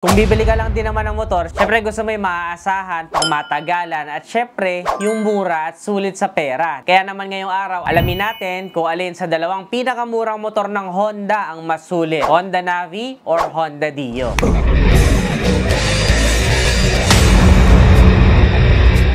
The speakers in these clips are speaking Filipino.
Kung bibili ka lang din naman ng motor, syempre gusto mo yung maaasahan, pang matagalan, at syempre, yung mura at sulit sa pera. Kaya naman ngayong araw, alamin natin kung alin sa dalawang pinakamurang motor ng Honda ang mas sulit. Honda Navi or Honda Dio.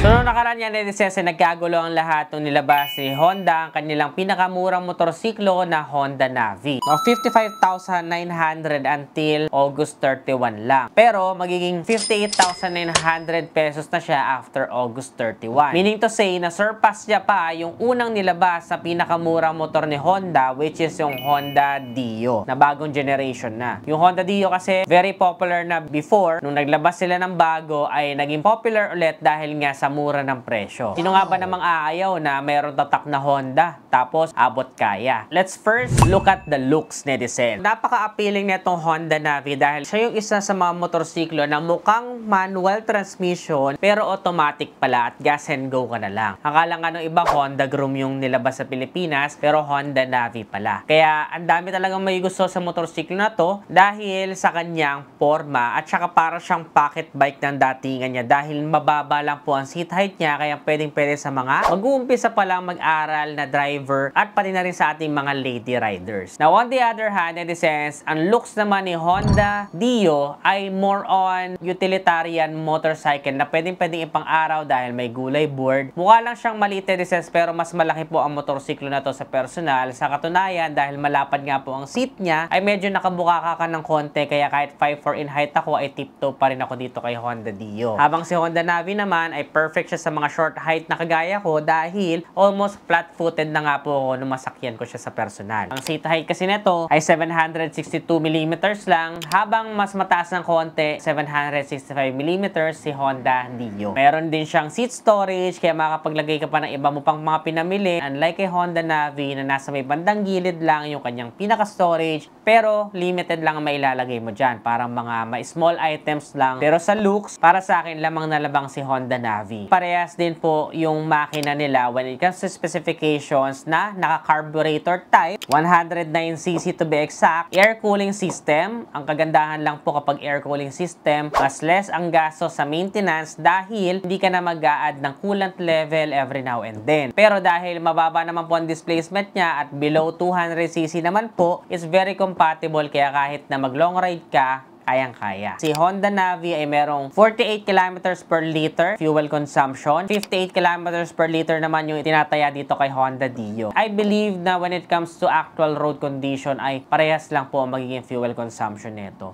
So, noong nakaraan yan, nagkagulo ang lahat nung nilabas ni Honda ang kanilang pinakamurang motorsiklo na Honda Navi. Now, 55,900 until August 31 lang. Pero, magiging 58,900 pesos na siya after August 31. Meaning to say, na-surpass niya pa yung unang nilabas sa pinakamurang motor ni Honda, which is yung Honda Dio, na bagong generation na. Yung Honda Dio kasi, very popular na before. Nung naglabas sila ng bago, ay naging popular ulit dahil nga sa mura ng presyo. Sino nga ba namang aayaw na mayroong tatak na Honda tapos abot kaya? Let's first look at the looks, netizen. Napaka-appealing nitong Honda Navi dahil siya yung isa sa mga motorsiklo na mukhang manual transmission pero automatic pala at gas and go ka na lang. Akala nga nung iba Honda Groom yung nilabas sa Pilipinas pero Honda Navi pala. Kaya ang dami talagang may gusto sa motorsiklo na to dahil sa kanyang forma at saka para siyang pocket bike ng datingan niya dahil mababa lang po ang seat height niya kaya pwedeng-pwede sa mga mag-uumpisa pa lang mag-aral na driver at pati na rin sa ating mga lady riders. Now on the other hand, netizens, ang looks naman ni Honda Dio ay more on utilitarian motorcycle na pwedeng-pwedeng ipang-araw dahil may gulay board. Mukha lang siyang maliit, netizens, pero mas malaki po ang motorsiklo na to sa personal. Sa katunayan, dahil malapad nga po ang seat niya, ay medyo nakabuka ka ng konti kaya kahit 5'4" in height ako ay tiptoe pa rin ako dito kay Honda Dio. Habang si Honda Navi naman ay perfect siya sa mga short height na kagaya ko dahil almost flat-footed na nga po ako nung masakyan ko siya sa personal. Ang seat height kasi nito ay 762mm lang habang mas mataas ng konti 765mm si Honda Dio. Meron din siyang seat storage kaya makapaglagay ka pa ng iba mo pang mga pinamili unlike kay Honda Navi na nasa may bandang gilid lang yung kanyang pinaka-storage pero limited lang ang mailalagay mo dyan. Parang mga small items lang pero sa looks para sa akin lamang nalabang si Honda Navi. Parehas din po yung makina nila when it comes to specifications na naka-carburetor type, 109cc to be exact, air cooling system. Ang kagandahan lang po kapag air cooling system, mas less ang gasto sa maintenance dahil hindi ka na mag-a-add ng coolant level every now and then. Pero dahil mababa naman po ang displacement niya at below 200cc naman po, is very compatible kaya kahit na mag-long ride ka, kayang-kaya. Si Honda Navi ay merong 48 kilometers per liter fuel consumption. 58 kilometers per liter naman yung tinataya dito kay Honda Dio. I believe na when it comes to actual road condition ay parehas lang po ang magiging fuel consumption nito.